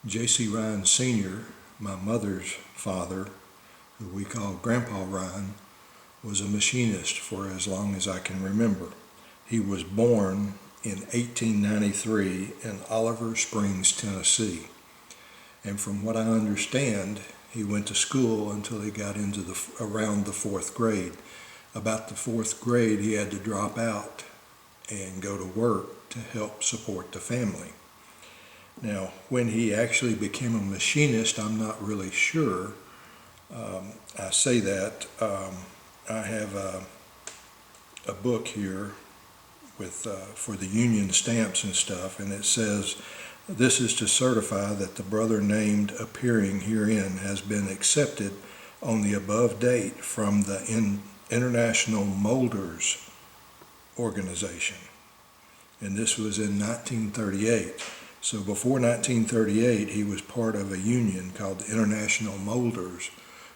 J.C. Ryan Sr., my mother's father, who we call Grandpa Ryan, was a machinist for as long as I can remember. He was born in 1893 in Oliver Springs, Tennessee. And from what I understand, he went to school until he got into around the fourth grade. About the fourth grade, he had to drop out and go to work to help support the family. Now, when he actually became a machinist, I'm not really sure. I say that. I have a book here with for the union stamps and stuff, and it says, "This is to certify that the brother named appearing herein has been accepted on the above date from the International Molders Organization." And this was in 1938. So before 1938, he was part of a union called the International Molders,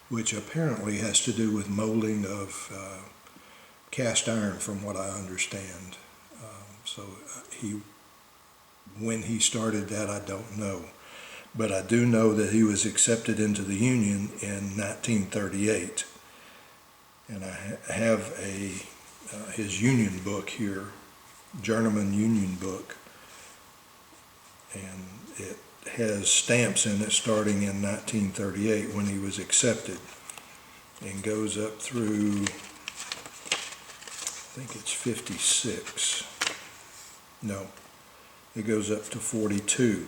which apparently has to do with molding of cast iron, from what I understand. When he started that, I don't know. But I do know that he was accepted into the union in 1938. And I have his union book here, Journeyman Union book. And it has stamps in it starting in 1938 when he was accepted, and goes up through, I think it's 56. No, it goes up to 42.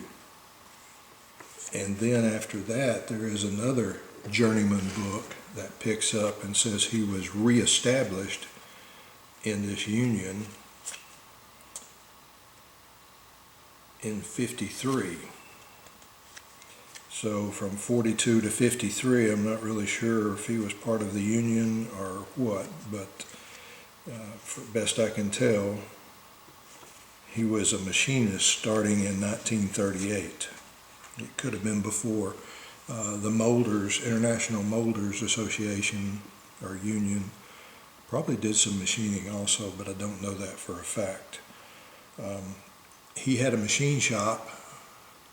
And then after that, there is another journeyman book that picks up and says he was reestablished in this union in 53. So from 42 to 53, I'm not really sure if he was part of the union or what, but for best I can tell, he was a machinist starting in 1938. It could have been before. The Molders, International Molders Association or Union, probably did some machining also, but I don't know that for a fact. He had a machine shop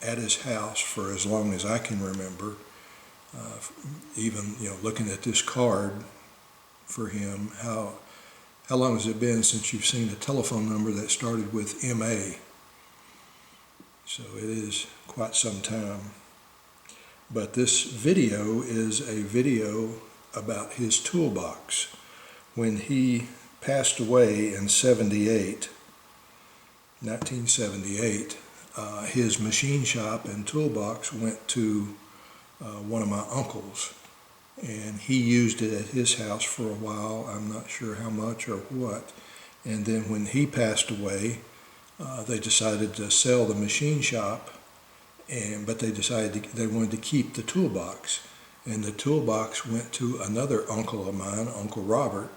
at his house for as long as I can remember. Even, looking at this card for him, how long has it been since you've seen a telephone number that started with MA? So it is quite some time. But this video is a video about his toolbox. When he passed away in 1978, his machine shop and toolbox went to one of my uncles, and he used it at his house for a while. I'm not sure how much or what. And then when he passed away, they decided to sell the machine shop, but they decided they wanted to keep the toolbox. And the toolbox went to another uncle of mine, Uncle Robert,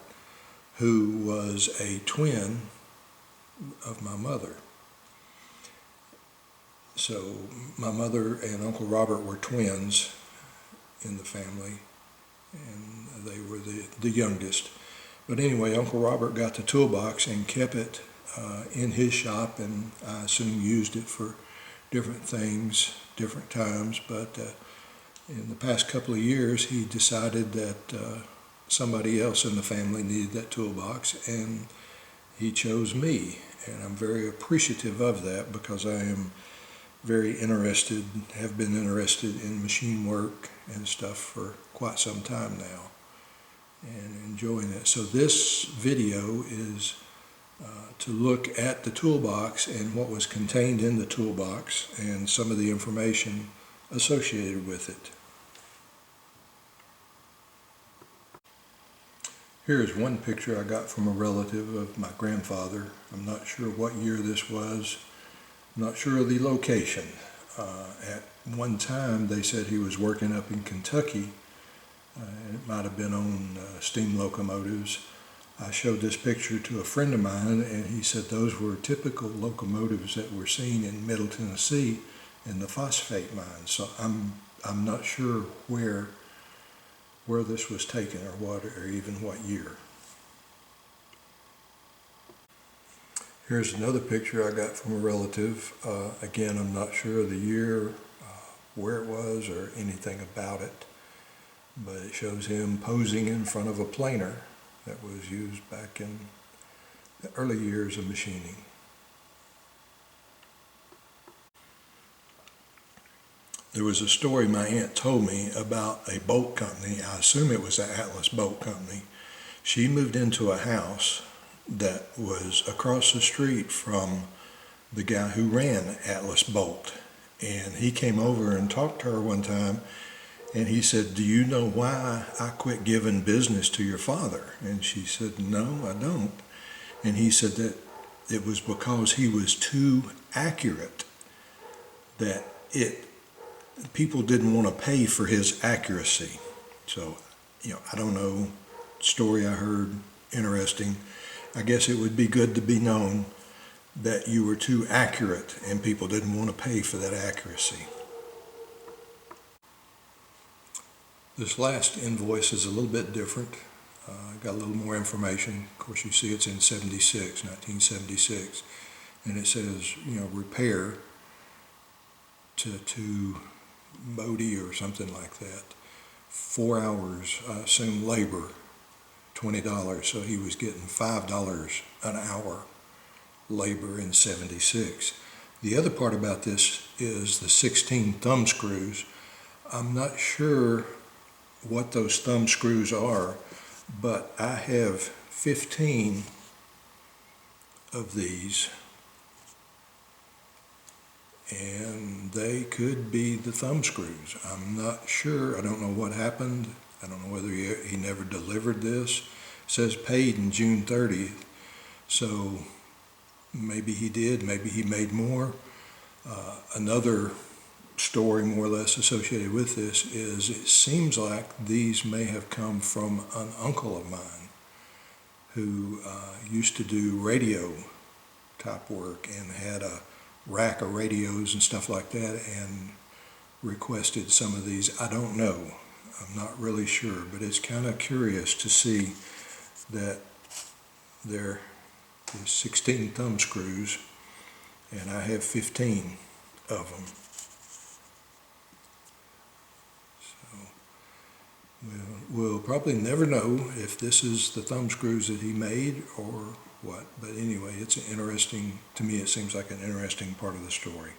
who was a twin of my mother. So my mother and Uncle Robert were twins in the family, and they were the youngest. But anyway, Uncle Robert got the toolbox and kept it in his shop, and I assume used it for different things, different times. But in the past couple of years, he decided that somebody else in the family needed that toolbox, and he chose me. And I'm very appreciative of that, because I am very interested, have been interested in machine work and stuff for quite some time now, and enjoying it. So this video is to look at the toolbox and what was contained in the toolbox and some of the information associated with it. Here's one picture I got from a relative of my grandfather. I'm not sure what year this was. I'm not sure of the location. At one time, they said he was working up in Kentucky. It might have been on steam locomotives. I showed this picture to a friend of mine, and he said those were typical locomotives that were seen in Middle Tennessee in the phosphate mines. So I'm not sure where this was taken or what, or even what year. Here's another picture I got from a relative. Again, I'm not sure of the year, where it was or anything about it, but it shows him posing in front of a planer that was used back in the early years of machining. There was a story my aunt told me about a bolt company. I assume it was the Atlas Bolt Company. She moved into a house that was across the street from the guy who ran Atlas Bolt. And he came over and talked to her one time, and he said, "Do you know why I quit giving business to your father?" And she said, "No, I don't." And he said that it was because he was too accurate, that people didn't want to pay for his accuracy. So, I don't know, story I heard, interesting. I guess it would be good to be known that you were too accurate and people didn't want to pay for that accuracy. This last invoice is a little bit different. Got a little more information. Of course, you see it's in 1976, and it says, repair to Bodie or something like that. 4 hours, I assume labor, $20. So he was getting $5 an hour labor in 76. The other part about this is the 16 thumb screws. I'm not sure what those thumb screws are, but I have 15 of these, and they could be the thumb screws. I'm not sure. I don't know what happened. I don't know whether he never delivered this. It says paid in June 30th, so maybe he did, maybe he made more. Another story more or less associated with this is it seems like these may have come from an uncle of mine who used to do radio type work and had a rack of radios and stuff like that and requested some of these. I don't know. I'm not really sure, but it's kind of curious to see that there is 16 thumb screws and I have 15 of them. We'll probably never know if this is the thumb screws that he made or what, but anyway, it's an interesting, to me it seems like an interesting part of the story.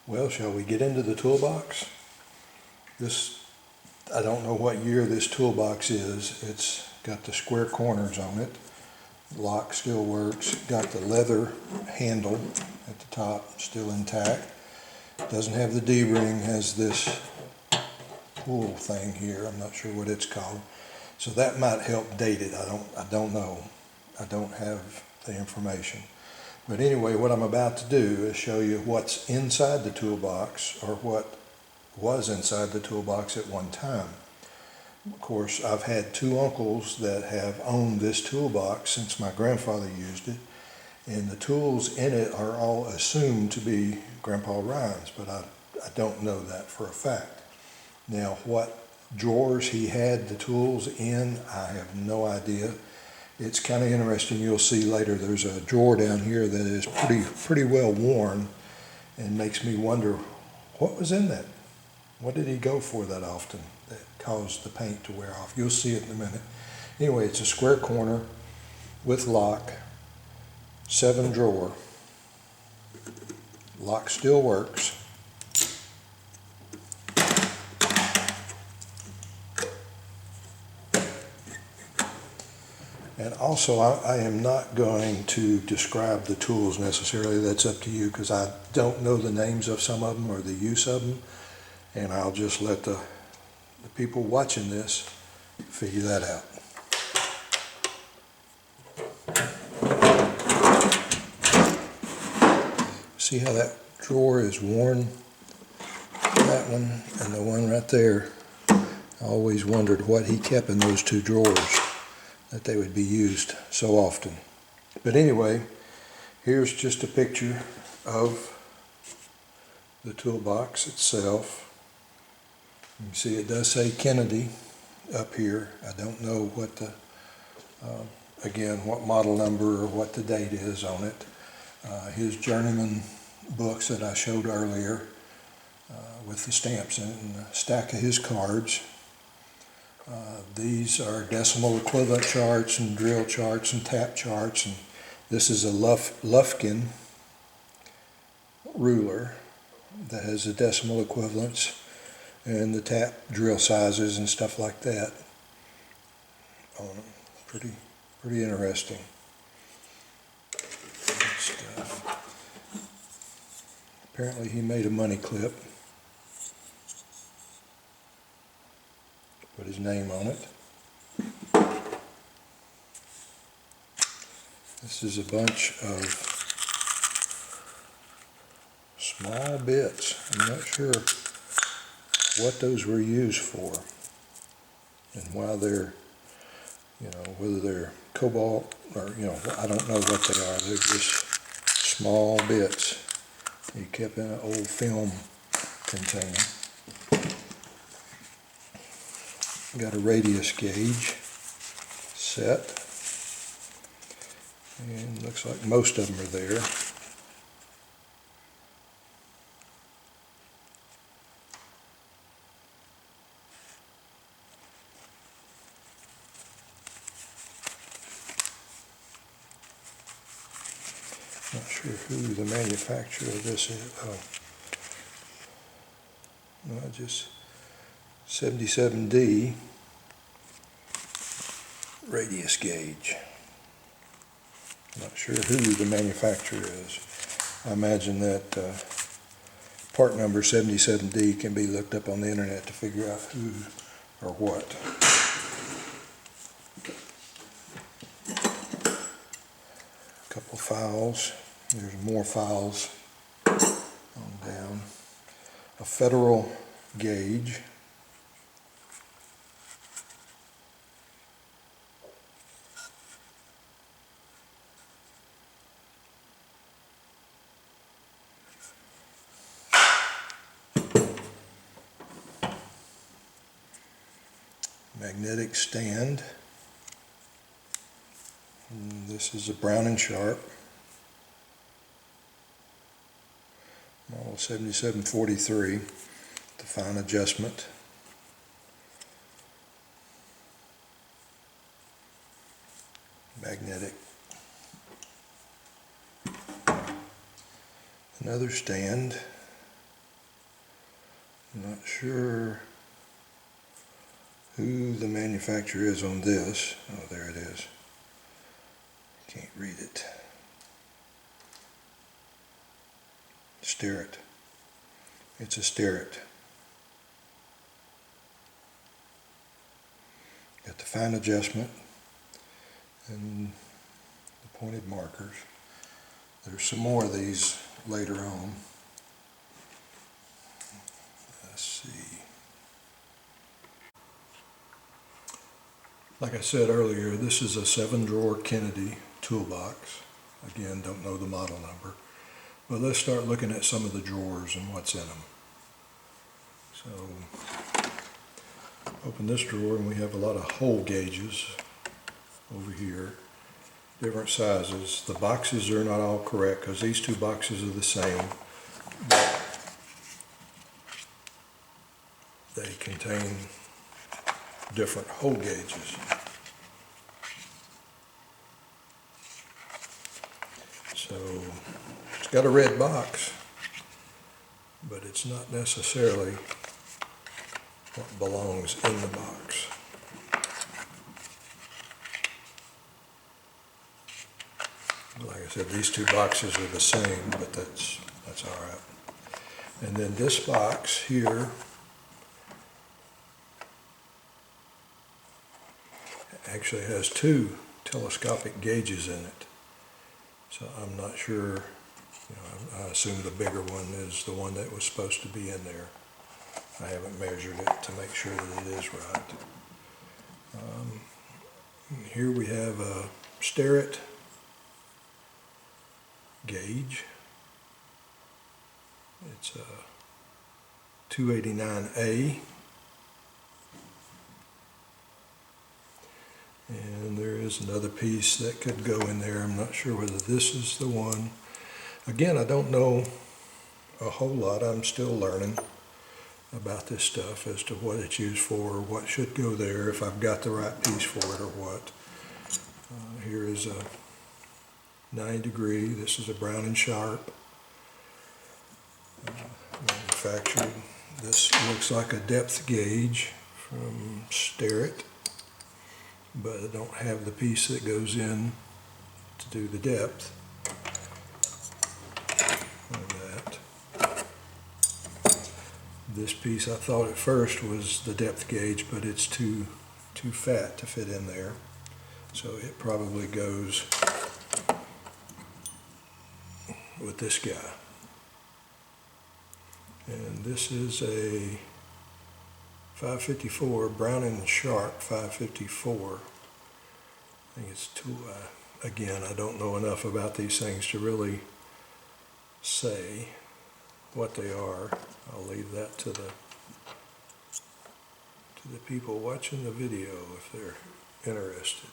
Well, shall we get into the toolbox? I don't know what year this toolbox is. It's got the square corners on it. Lock still works. Got the leather handle at the top, still intact. Doesn't have the D-ring, has this pull thing here. I'm not sure what it's called. So that might help date it. I don't know. I don't have the information. But anyway, what I'm about to do is show you what's inside the toolbox, or what was inside the toolbox at one time. Of course, I've had two uncles that have owned this toolbox since my grandfather used it. And the tools in it are all assumed to be Grandpa Ryan's, but I don't know that for a fact. Now, what drawers he had the tools in, I have no idea. It's kind of interesting. You'll see later there's a drawer down here that is pretty well worn and makes me wonder what was in that. What did he go for that often that caused the paint to wear off? You'll see it in a minute. Anyway, it's a square corner with lock. 7 drawer. Lock still works. And also, I am not going to describe the tools necessarily. That's up to you, because I don't know the names of some of them or the use of them. And I'll just let the people watching this figure that out. See how that drawer is worn? That one and the one right there. I always wondered what he kept in those two drawers, that they would be used so often. But anyway, here's just a picture of the toolbox itself. You can see it does say Kennedy up here. I don't know what the, again, what model number or what the date is on it. His journeyman books that I showed earlier with the stamps and a stack of his cards. These are decimal equivalent charts and drill charts and tap charts, and this is a Lufkin ruler that has the decimal equivalents and the tap drill sizes and stuff like that on them. Pretty interesting stuff. Apparently he made a money clip, put his name on it. This is a bunch of small bits. I'm not sure what those were used for and why they're, whether they're cobalt or, I don't know what they are. They're just small bits he kept in an old film container. Got a radius gauge set, and looks like most of them are there. Not sure who the manufacturer of this is. Oh, no, just 77D radius gauge. Not sure who the manufacturer is. I imagine that part number 77D can be looked up on the internet to figure out who or what. A couple of files. There's more files on down. A Federal gauge. Magnetic stand. And this is a Brown and Sharp model 7743, the fine adjustment. Magnetic. Another stand. I'm not sure who the manufacturer is on this. Oh, there it is. Can't read it. Starrett. It's a Starrett. Got the fine adjustment and the pointed markers. There's some more of these later on. Let's see. Like I said earlier, this is a 7-drawer Kennedy toolbox. Again, don't know the model number. But let's start looking at some of the drawers and what's in them. So, open this drawer and we have a lot of hole gauges over here. Different sizes. The boxes are not all correct because these two boxes are the same. But they contain different hole gauges. So it's got a red box, but it's not necessarily what belongs in the box. Like I said, these two boxes are the same, but that's all right. And then this box here actually has two telescopic gauges in it. So I'm not sure, I assume the bigger one is the one that was supposed to be in there. I haven't measured it to make sure that it is right. Here we have a Starrett gauge. It's a 289A. And there is another piece that could go in there. I'm not sure whether this is the one. Again, I don't know a whole lot. I'm still learning about this stuff as to what it's used for, what should go there, if I've got the right piece for it or what. Here is a 9 degree. This is a Brown and Sharp. Manufactured. This looks like a depth gauge from Starrett, but I don't have the piece that goes in to do the depth on that. This piece I thought at first was the depth gauge, but it's too fat to fit in there, so it probably goes with this guy. And this is a 554, Brown and Sharp 554. I think it's again, I don't know enough about these things to really say what they are. I'll leave that to the people watching the video if they're interested.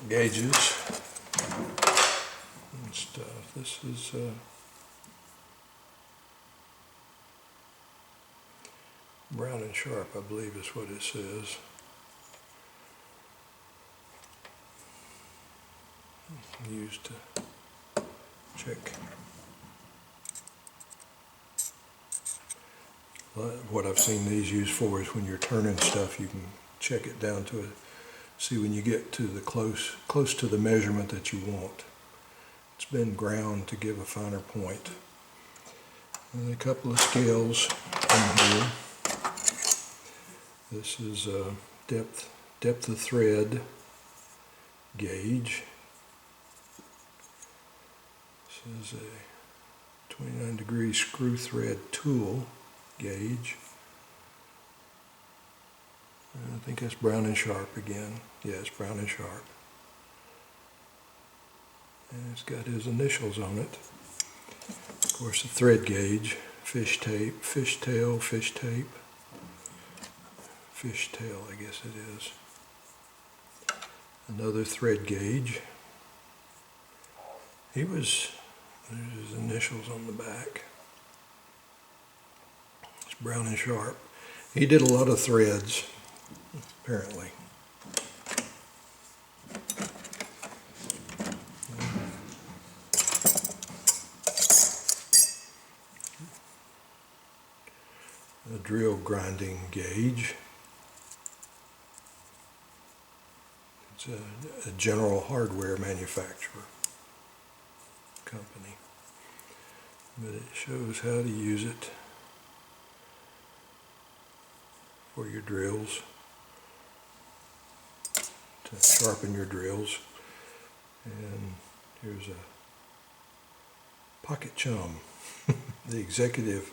Gauges and stuff. This is Brown and Sharp, I believe is what it says. Used to check. What I've seen these used for is when you're turning stuff, you can check it down to see when you get to the close to the measurement that you want. It's been ground to give a finer point. And a couple of scales in here. This is a depth of thread gauge. This is a 29 degree screw thread tool gauge. I think that's Brown and Sharp again. Yeah, it's Brown and Sharp. And it's got his initials on it. Of course, the thread gauge, fish tail, I guess it is. Another thread gauge. There's his initials on the back. It's Brown and Sharp. He did a lot of threads, apparently. A drill grinding gauge. It's a general hardware manufacturer company, but it shows how to use it for your drills, to sharpen your drills. And here's a pocket chum, the Executive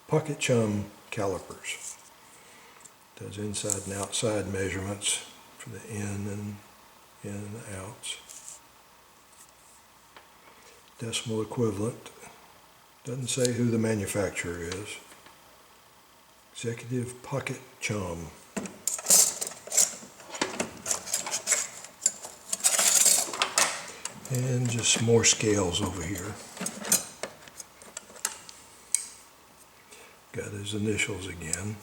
pocket chum calipers. Does inside and outside measurements for the in and outs. Decimal equivalent. Doesn't say who the manufacturer is. Executive pocket chum. And just more scales over here. Got his initials again.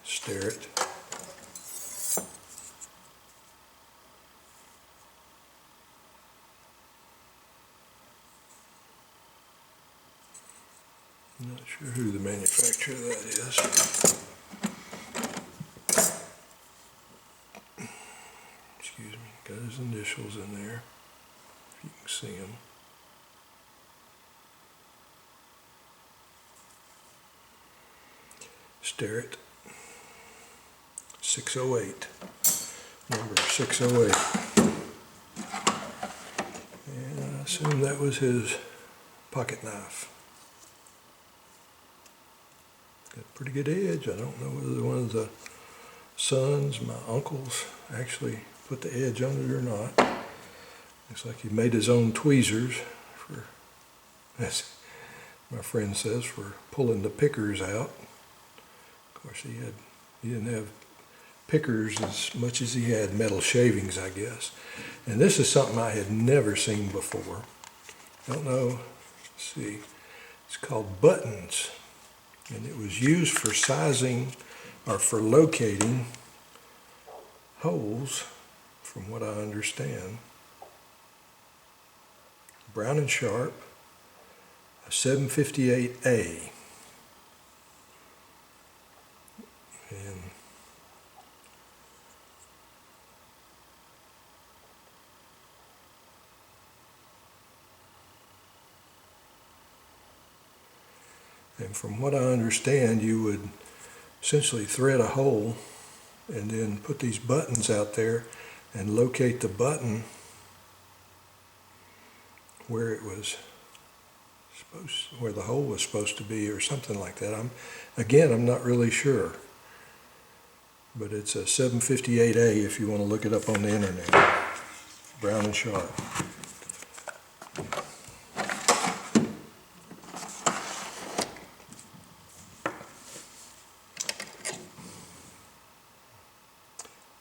Starrett. Not sure who the manufacturer of that is. Excuse me, got his initials in there, if you can see them. Starrett 608, number 608. And I assume that was his pocket knife. Got a pretty good edge. I don't know whether one of the sons, my uncles, actually put the edge on it or not. Looks like he made his own tweezers for, as my friend says, for pulling the pickers out. Of course, he didn't have pickers as much as he had metal shavings, I guess. And this is something I had never seen before. Don't know, let's see, it's called buttons. And it was used for sizing or for locating holes, from what I understand. Brown and Sharp, a 758A. And from what I understand, you would essentially thread a hole and then put these buttons out there and locate the button where it was where the hole was supposed to be, or something like that. I'm not really sure. But it's a 758A if you want to look it up on the internet. Brown and Sharp.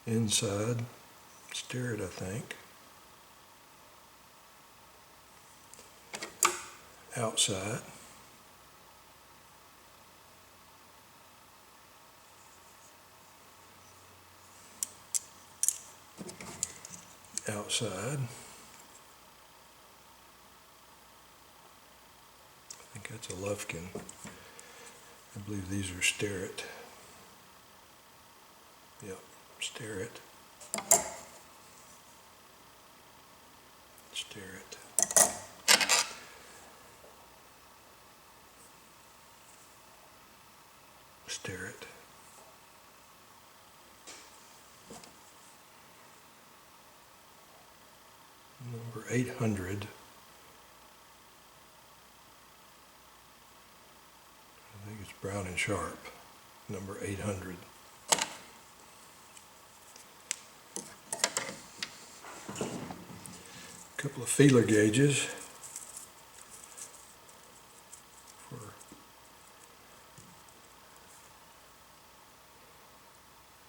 Inside, stir it, I think. Outside. Outside. I think that's a Lufkin. I believe these are Starrett. Yep, Starrett. Starrett. Starrett. Number 800. I think it's Brown and Sharp. Number 800. A couple of feeler gauges for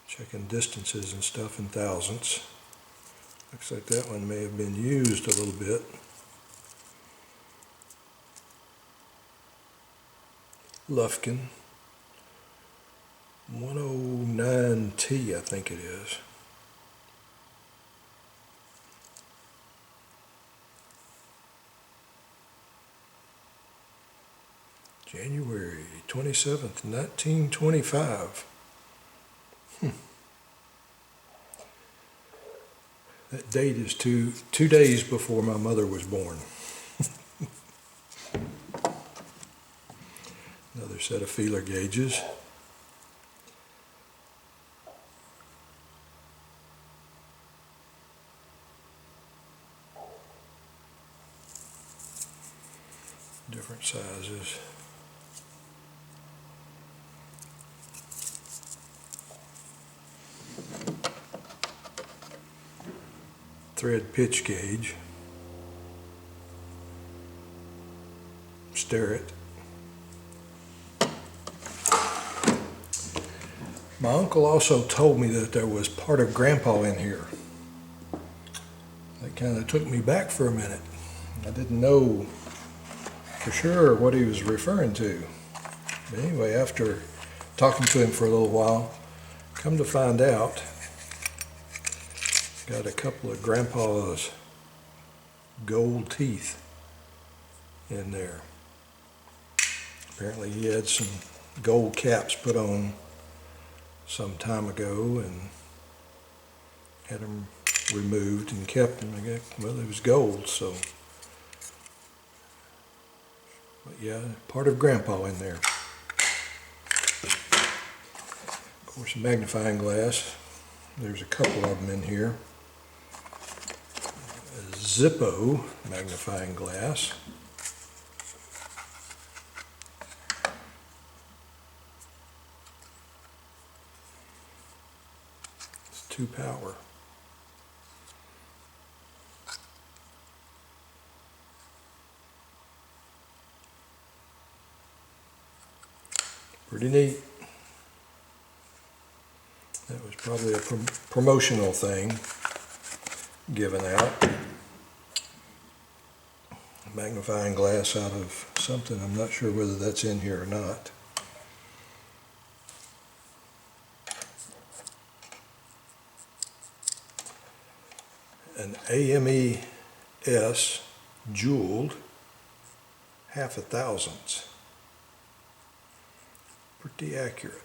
checking distances and stuff in thousandths. Looks like that one may have been used a little bit. Lufkin 109T, I think it is. January 27th, 1925. That date is two days before my mother was born. Another set of feeler gauges. Different sizes. Thread pitch gauge. Starrett. My uncle also told me that there was part of Grandpa in here. That kind of took me back for a minute. I didn't know for sure what he was referring to. But anyway, after talking to him for a little while, come to find out, got a couple of Grandpa's gold teeth in there. Apparently he had some gold caps put on some time ago and had them removed and kept them. I guess, well, it was gold, so. But yeah, part of Grandpa in there. Of course, a magnifying glass. There's a couple of them in here. A Zippo magnifying glass. It's 2 power. Pretty neat. That was probably a promotional thing given out. A magnifying glass out of something. I'm not sure whether that's in here or not. An AMES jeweled, half a thousandths. Pretty accurate.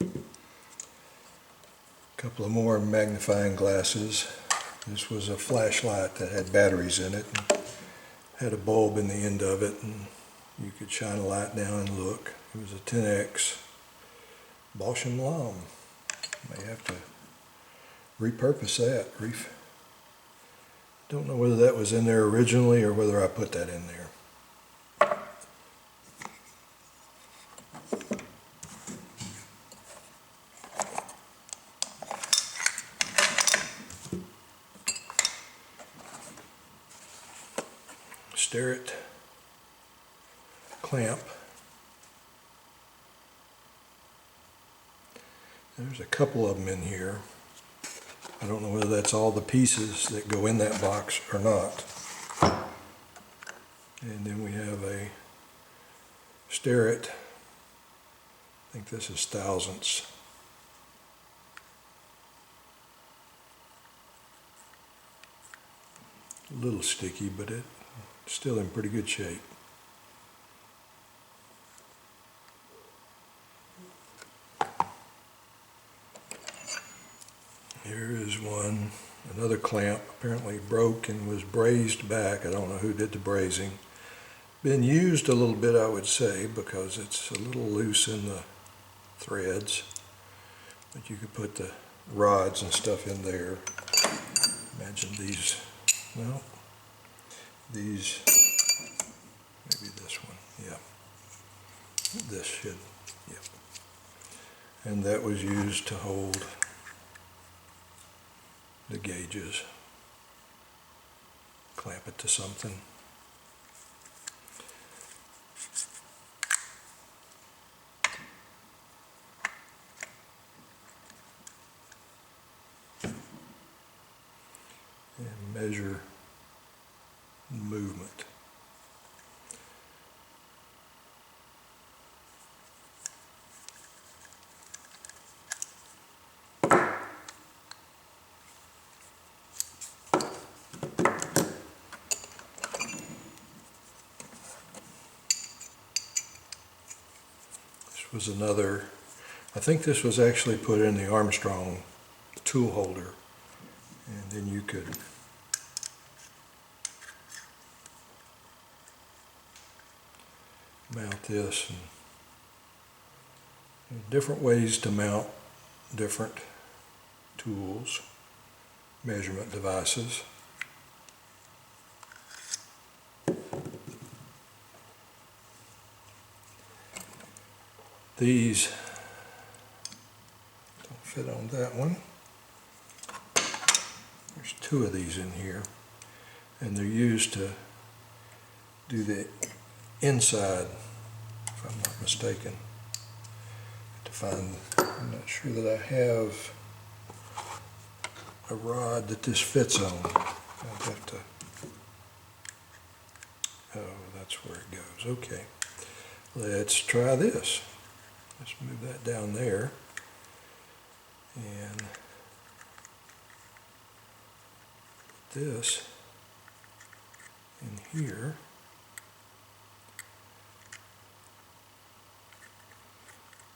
A couple of more magnifying glasses. This was a flashlight that had batteries in it and had a bulb in the end of it, and you could shine a light down and look. It was a 10X Bosch and Lomb. May have to repurpose that. Don't know whether that was in there originally or whether I put that in there. Starrett clamp. There's a couple of them in here. I don't know whether that's all the pieces that go in that box or not. And then we have a Starrett, I think this is thousandths. A little sticky, but it's still in pretty good shape. Here is one, another clamp, apparently broke and was brazed back. I don't know who did the brazing. Been used a little bit, I would say, because it's a little loose in the threads. But you could put the rods and stuff in there. Imagine these, no, these, maybe this one, yeah. This should, yeah. And that was used to hold the gauges, clamp it to something. And measure movement. Was another, I think this was actually put in the Armstrong tool holder, and then you could mount this, and different ways to mount different tools, measurement devices. These don't fit on that one. There's two of these in here, and they're used to do the inside, if I'm not mistaken. To find, I'm not sure that I have a rod that this fits on. I'd have to, oh, that's where it goes. Okay, let's try this. Let's move that down there, and put this in here.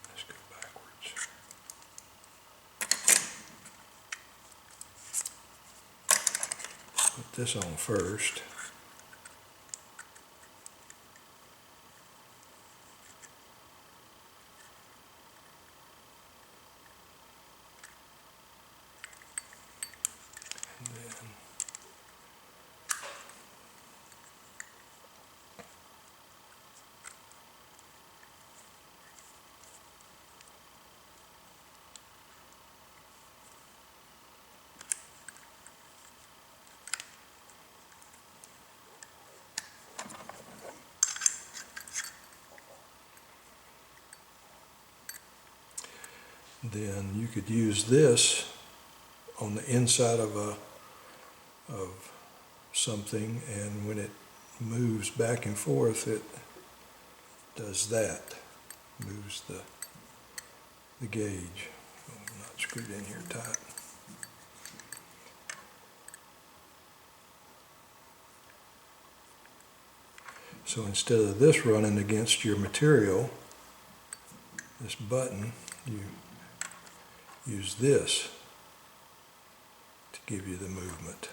Let's go backwards. Put this on first. then you could use this on the inside of something, and when it moves back and forth, it does that, moves the gauge. Oh, I'm not screwed in here tight. So instead of this running against your material, this button, you use this to give you the movement.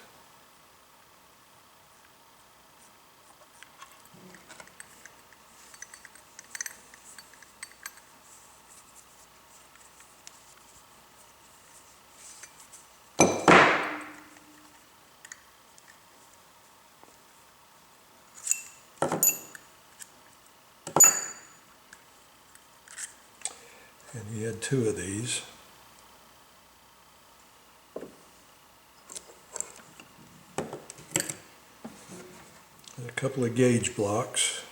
And he had two of these. And a couple of gauge blocks.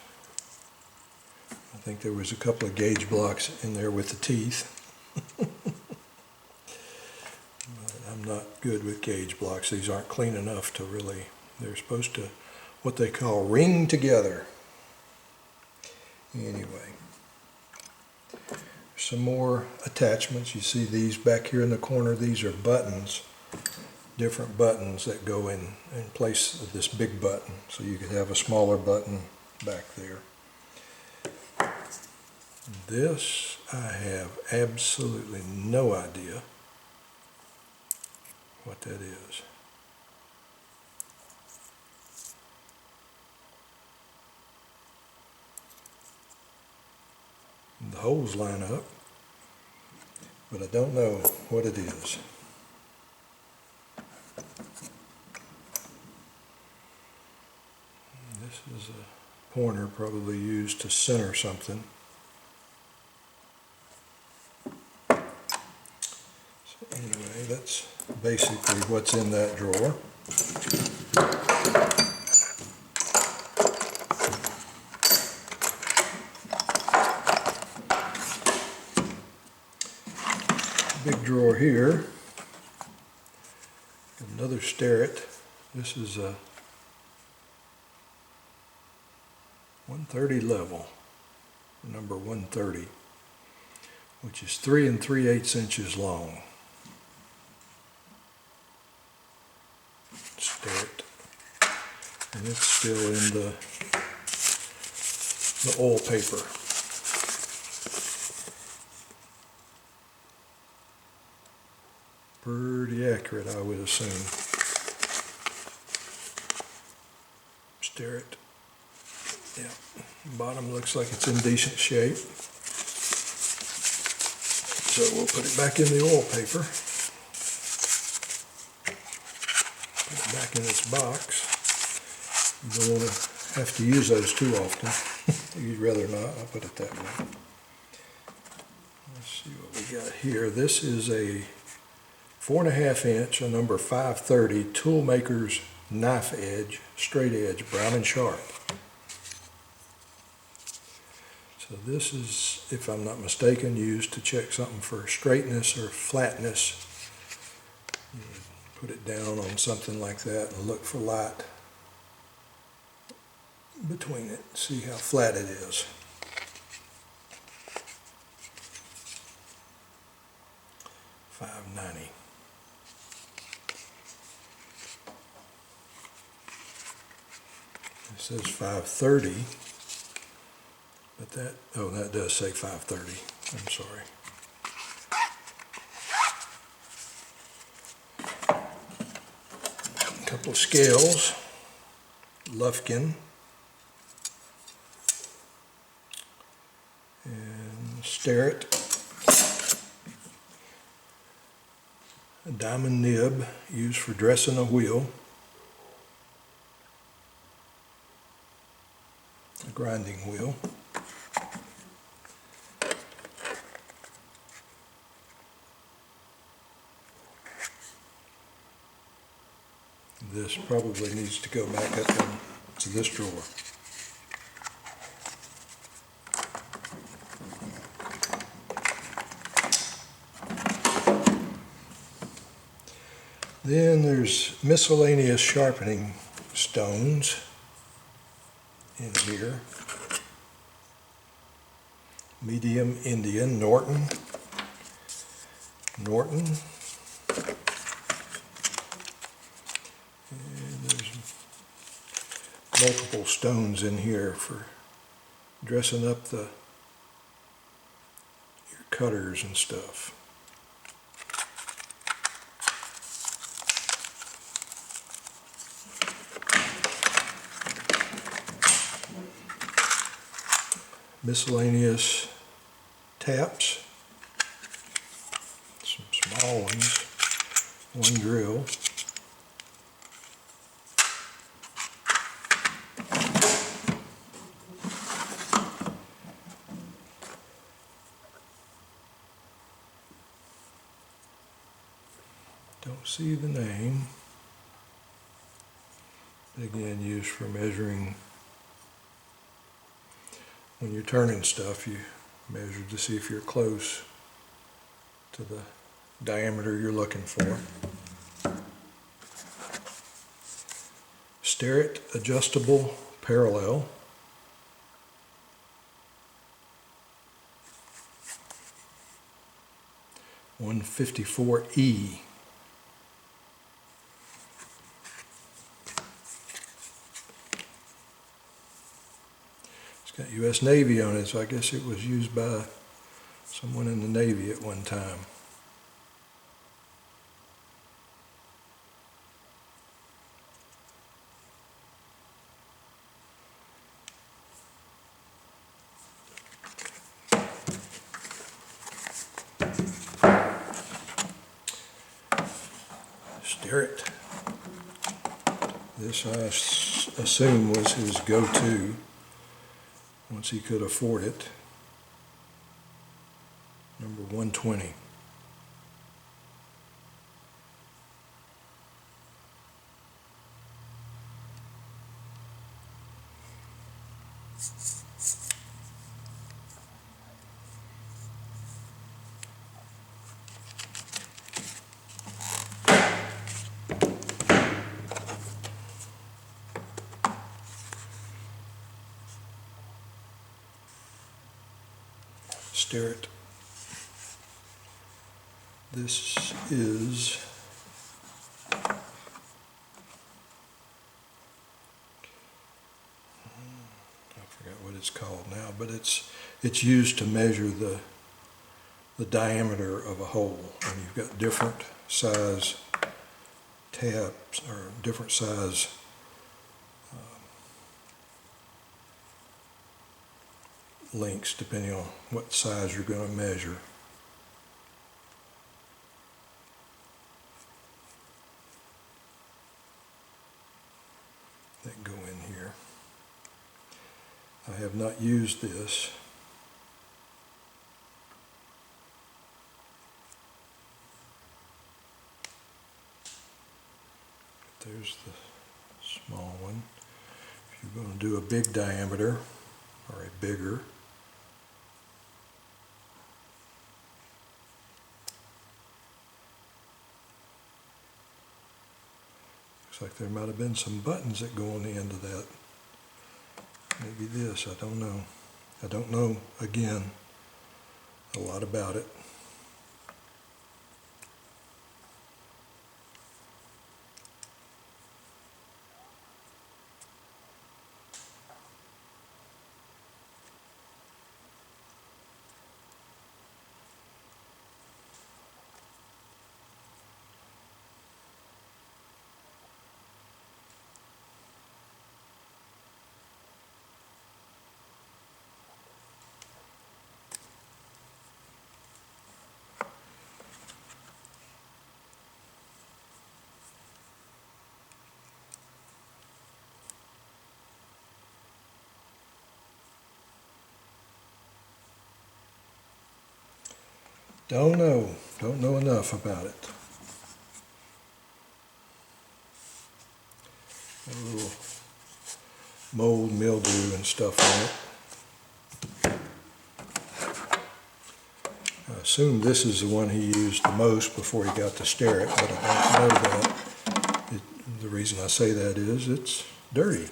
I think there was a couple of gauge blocks in there with the teeth. But I'm not good with gauge blocks. These aren't clean enough to really, they're supposed to, what they call, ring together. Anyway. Some more attachments. You see these back here in the corner. These are buttons, different buttons that go in place of this big button. So you could have a smaller button back there. This, I have absolutely no idea what that is. The holes line up, but I don't know what it is. This is a pointer probably used to center something. So anyway, that's basically what's in that drawer. Big drawer here, another Starrett. This is a 130 level, number 130, which is 3 3/8 inches long. Starrett, and it's still in the oil paper. Pretty accurate, I would assume. Starrett. Yeah, bottom looks like it's in decent shape. So we'll put it back in the oil paper. Put it back in its box. You don't want to have to use those too often. You'd rather not. I'll put it that way. Let's see what we got here. This is a 4.5 inch, a number 530 Toolmakers knife edge, straight edge, brown and sharp. So this is, if I'm not mistaken, used to check something for straightness or flatness. You put it down on something like that and look for light between it, see how flat it is. $5.90. It says 530, but that, oh, that does say 530. I'm sorry. A couple of scales, Lufkin, and Starrett, a diamond nib used for dressing a wheel. A grinding wheel. This probably needs to go back up into this drawer. Then there's miscellaneous sharpening stones in here. Medium Indian, Norton. And there's multiple stones in here for dressing up your cutters and stuff. Miscellaneous taps, some small ones, one drill. Don't see the name. Again, used for measuring. When you're turning stuff, you measure to see if you're close to the diameter you're looking for. Starrett adjustable parallel. $154E. It's got U.S. Navy on it, so I guess it was used by someone in the Navy at one time. Starrett. This I assume was his go-to once he could afford it. Number 120. Starrett. This is I forgot what it's called now, but it's used to measure the diameter of a hole, and you've got different size tabs or different size links depending on what size you're going to measure. That go in here. I have not used this. There's the small one. If you're going to do a big diameter or a bigger, looks like there might have been some buttons that go on the end of that. Maybe this, I don't know. I don't know, again, a lot about it. Don't know enough about it. A little mold, mildew and stuff on it. I assume this is the one he used the most before he got to Starrett, but I don't know that. The reason I say that is it's dirty.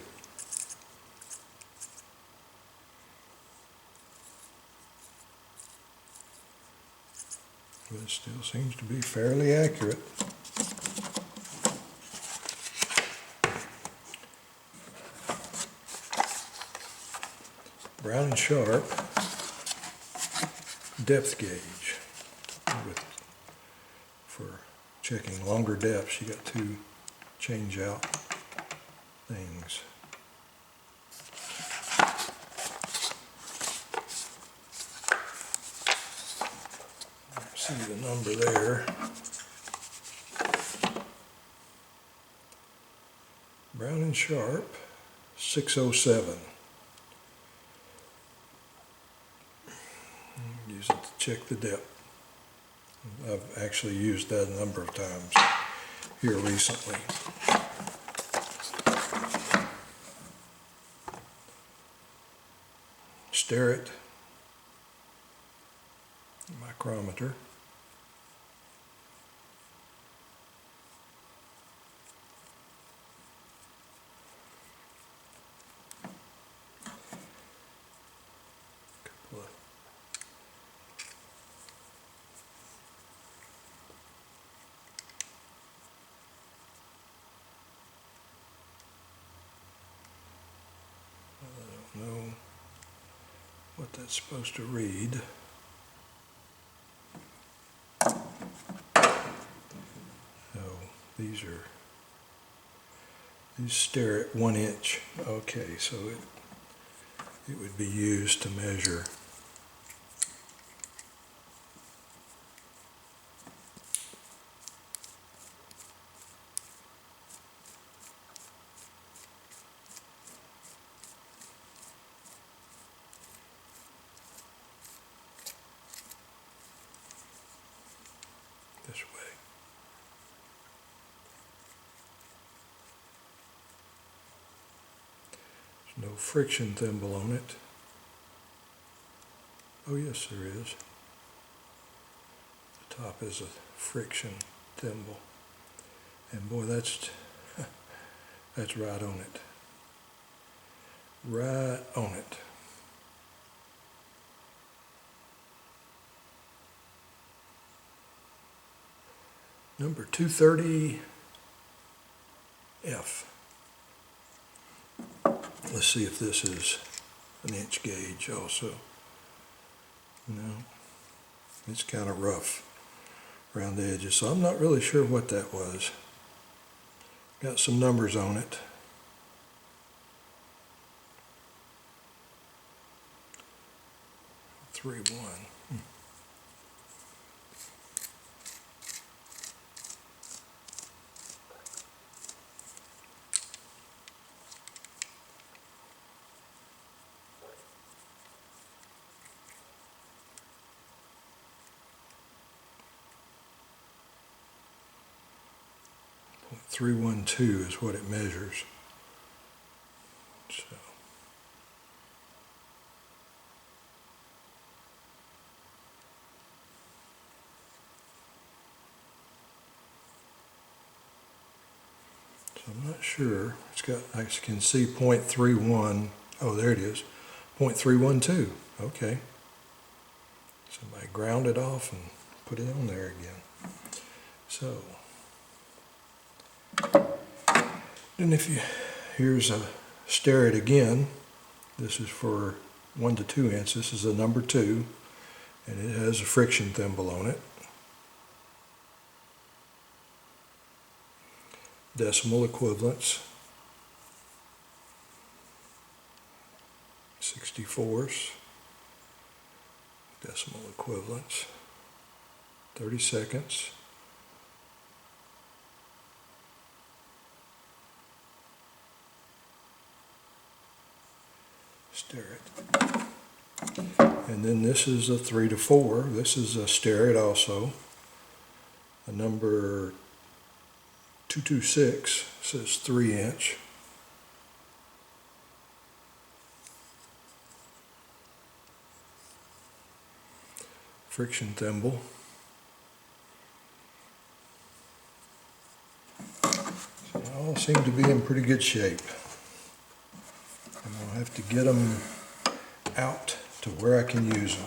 But it still seems to be fairly accurate. Brown and Sharp depth gauge. For checking longer depths, you got to change out things. See the number there. Brown and Sharp 607. Use it to check the depth. I've actually used that a number of times here recently. Starrett micrometer. Know what that's supposed to read. Oh, these stare at 1 inch. Okay, so it would be used to measure this way. There's no friction thimble on it. Oh yes, there is. The top is a friction thimble. And boy, that's right on it. Right on it. Number 230F. Let's see if this is an inch gauge also. No, it's kind of rough around the edges, so I'm not really sure what that was. Got some numbers on it. Three one. 312 is what it measures. So I'm not sure. It's got, I can see 0.31. Oh, there it is. 0.312. Okay. Somebody ground it off and put it on there again. So, then here's a stare it again. This is for 1 to 2 inch. This is a number 2, and it has a friction thimble on it. Decimal equivalents, 64ths, decimal equivalents, 30 seconds, stare it. And then this is a 3 to 4. This is a stare it also. A number 226 says 3 inch. friction thimble. They all seem to be in pretty good shape. And I'll have to get them out to where I can use them.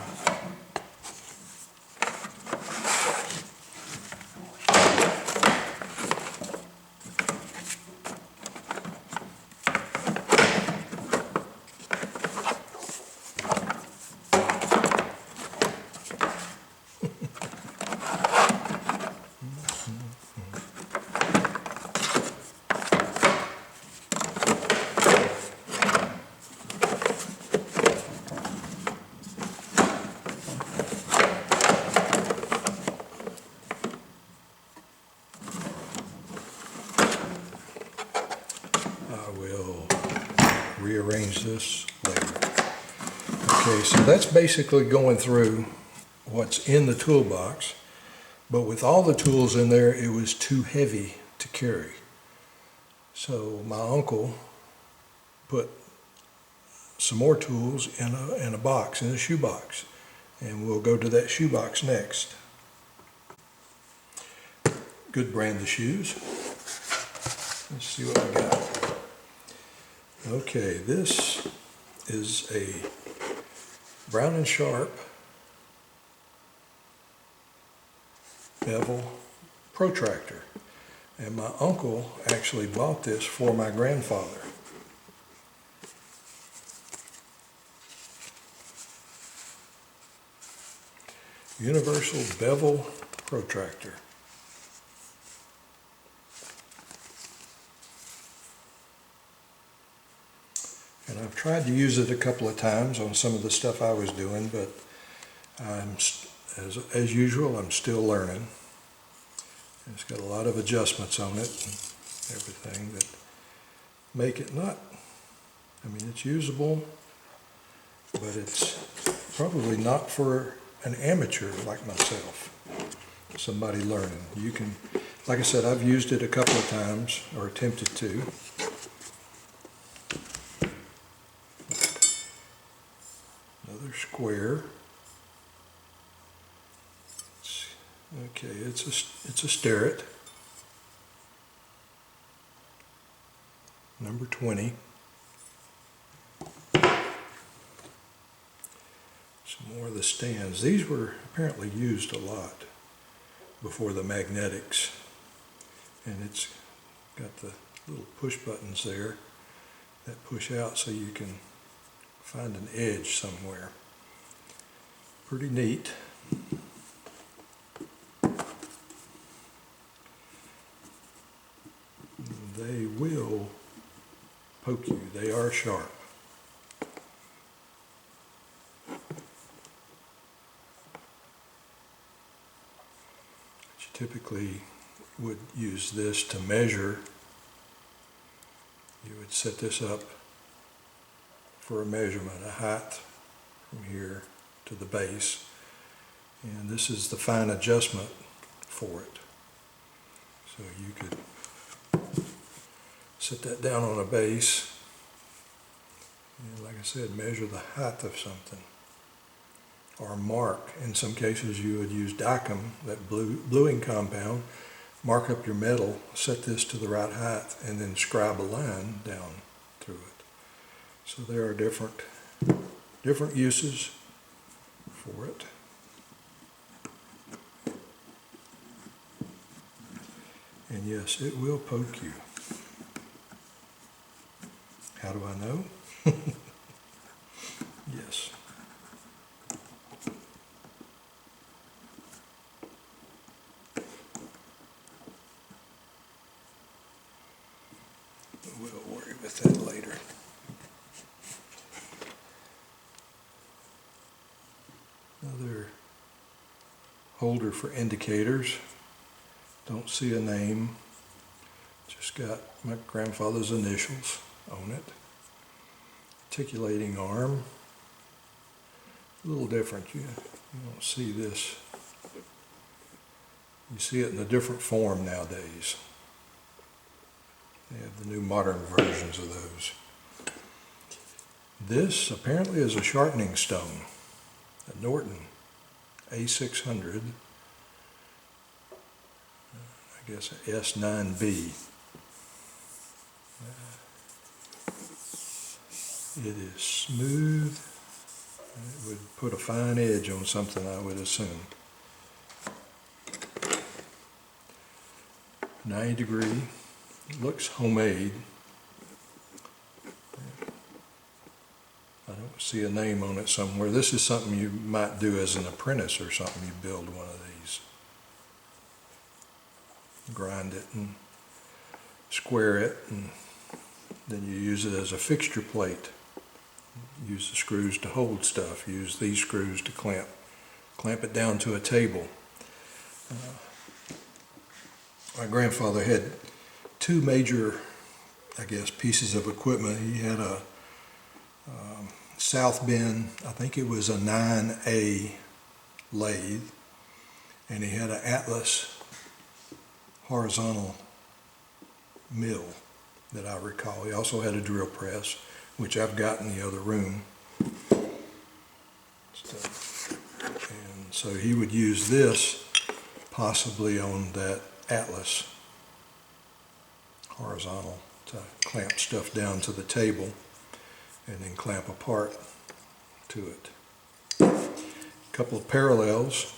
Rearrange this later. Okay, so that's basically going through what's in the toolbox, but with all the tools in there, it was too heavy to carry. So my uncle put some more tools in a box, in a shoebox, and we'll go to that shoebox next. Good brand of shoes. Let's see what we got. Okay, this is a Brown & Sharp bevel protractor, and my uncle actually bought this for my grandfather. Universal bevel protractor. And I've tried to use it a couple of times on some of the stuff I was doing, but as usual, I'm still learning. It's got a lot of adjustments on it and everything that make it not, I mean, it's usable, but it's probably not for an amateur like myself, somebody learning. You can, like I said, I've used it a couple of times, or attempted to. Another square. Okay, it's a Starrett, number 20. Some more of the stands. These were apparently used a lot before the magnetics, and it's got the little push buttons there that push out so you can find an edge somewhere. Pretty neat. They will poke you. They are sharp. You typically would use this to measure. You would set this up for a measurement, a height from here to the base. And this is the fine adjustment for it. So you could set that down on a base, and like I said, measure the height of something, or mark. In some cases you would use dicom, that bluing compound, mark up your metal, set this to the right height, and then scribe a line down through it. So there are different uses for it. And yes, it will poke you. How do I know? Yes. We'll worry with that later. Another holder for indicators. Don't see a name. Just got my grandfather's initials on it. Articulating arm. A little different. You don't see this. You see it in a different form nowadays. They have the new modern versions of those. This apparently is a sharpening stone, a Norton A600, I guess S9B. It is smooth. It would put a fine edge on something, I would assume. 90 degree. Looks homemade. I don't see a name on it somewhere. This is something you might do as an apprentice or something. You build one of these. Grind it and square it, and then you use it as a fixture plate. Use the screws to hold stuff. Use these screws to clamp it down to a table. My grandfather had two major, I guess, pieces of equipment. He had a South Bend, I think it was a 9A lathe, and he had an Atlas horizontal mill that I recall. He also had a drill press, which I've got in the other room. And so he would use this possibly on that Atlas horizontal to clamp stuff down to the table and then clamp a part to it. A couple of parallels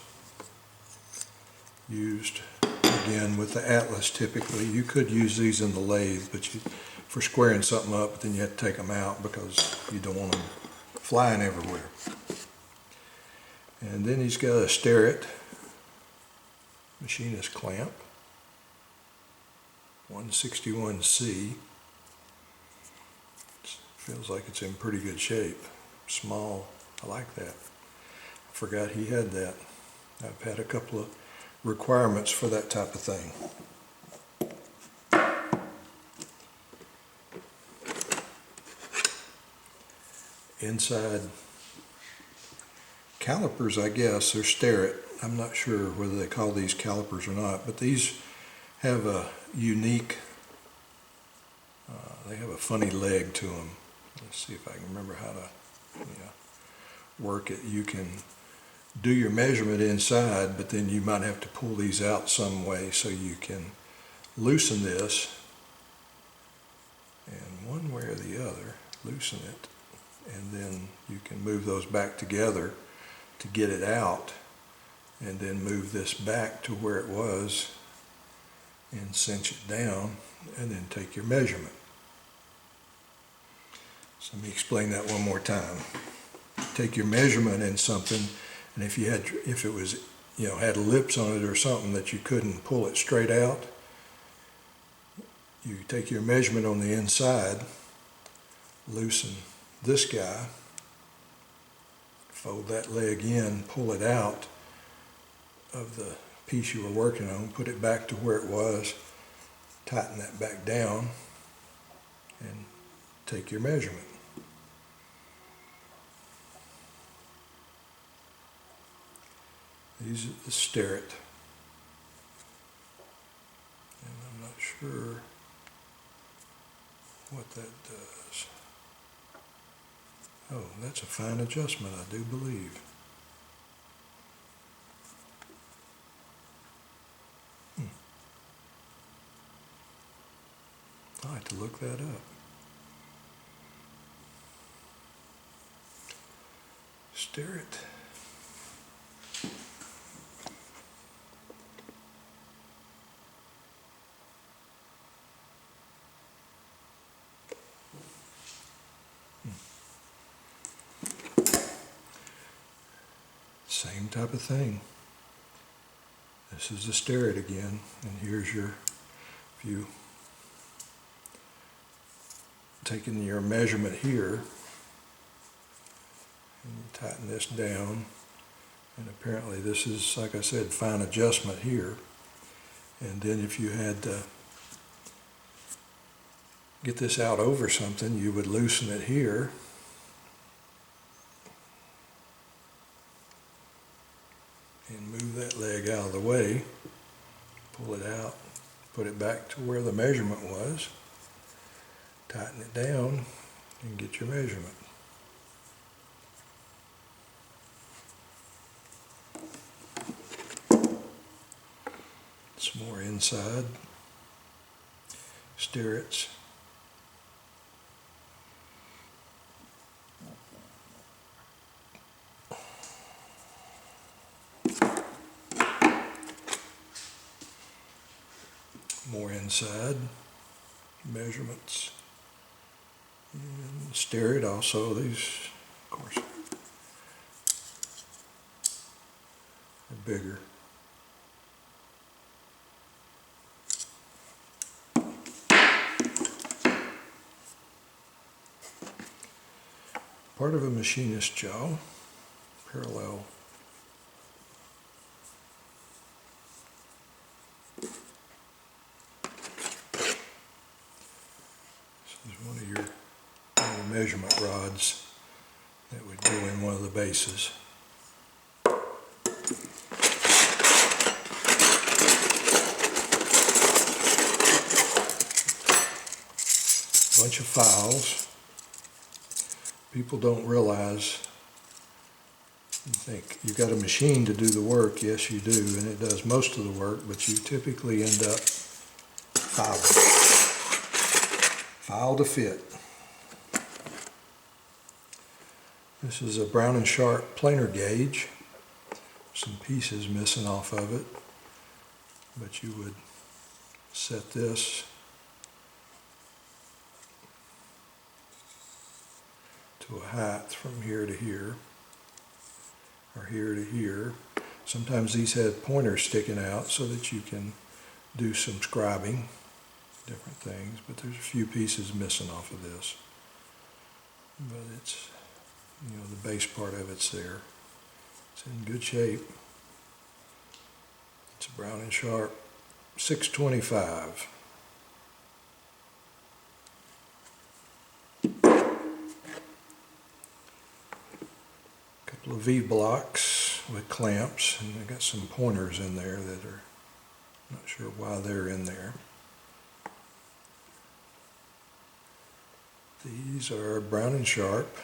used again with the Atlas. Typically you could use these in the lathe, but for squaring something up, but then you have to take them out because you don't want them flying everywhere. And then he's got a Starrett Machinist clamp, 161C. Feels like it's in pretty good shape. Small, I like that. I forgot he had that. I've had a couple of requirements for that type of thing. Inside calipers, I guess, they're Starrett. I'm not sure whether they call these calipers or not, but these have a unique, they have a funny leg to them. Let's see if I can remember how to work it. You can do your measurement inside, but then you might have to pull these out some way, so you can loosen this, and one way or the other, loosen it, and then you can move those back together to get it out, and then move this back to where it was and cinch it down, and then take your measurement. So let me explain that one more time. Take your measurement in something, and if it was, had lips on it or something that you couldn't pull it straight out, you take your measurement on the inside, loosen this guy, fold that leg in, pull it out of the piece you were working on, put it back to where it was, tighten that back down, and take your measurement. These are the Starrett, and I'm not sure what that does. Oh, that's a fine adjustment, I do believe. I'll have to look that up. Starrett. Same type of thing. This is the Starrett again, and here's your view. Taking your measurement here, and you tighten this down, and apparently this is, like I said, fine adjustment here. And then if you had to get this out over something, you would loosen it here, and move that leg out of the way, pull it out, put it back to where the measurement was, tighten it down, and get your measurement. Some more inside. Sterrets. More inside. Measurements. And sterret also. These, of course, are bigger. Part of a machinist jaw, parallel. This is one of your measurement rods that would go in one of the bases. Bunch of files. People don't realize, you think you've got a machine to do the work. Yes, you do, and it does most of the work, but you typically end up filing. File to fit. This is a Brown and Sharp planer gauge. Some pieces missing off of it, but you would set this to a height from here to here, or here to here. Sometimes these have pointers sticking out so that you can do some scribing, different things, but there's a few pieces missing off of this. But it's, you know, the base part of it's there. It's in good shape. It's a Brown and Sharp 625. Couple of V-blocks with clamps, and I got some pointers in there that are, not sure why they're in there. These are Brown and Sharp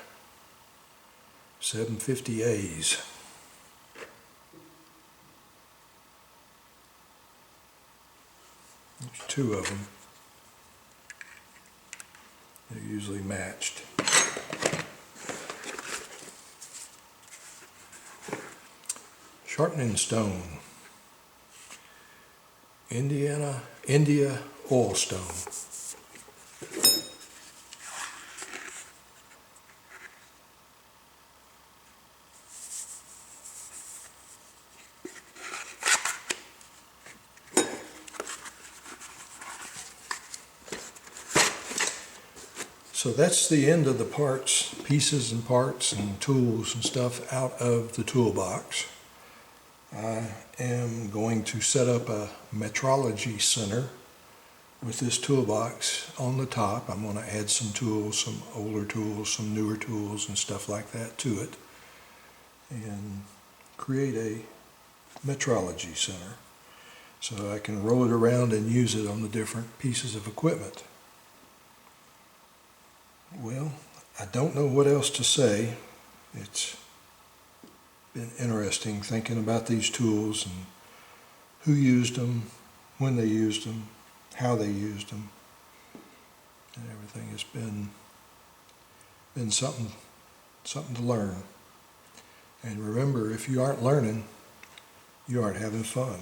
750As. There's two of them. They're usually matched. Sharpening stone. India oil stone. So that's the end of the parts, pieces and parts and tools and stuff out of the toolbox. I am going to set up a metrology center with this toolbox on the top. I'm going to add some tools, some older tools, some newer tools and stuff like that to it, and create a metrology center so I can roll it around and use it on the different pieces of equipment. Well, I don't know what else to say. It's been interesting thinking about these tools and who used them, when they used them, how they used them, and everything. It's been something to learn. And remember, if you aren't learning, you aren't having fun.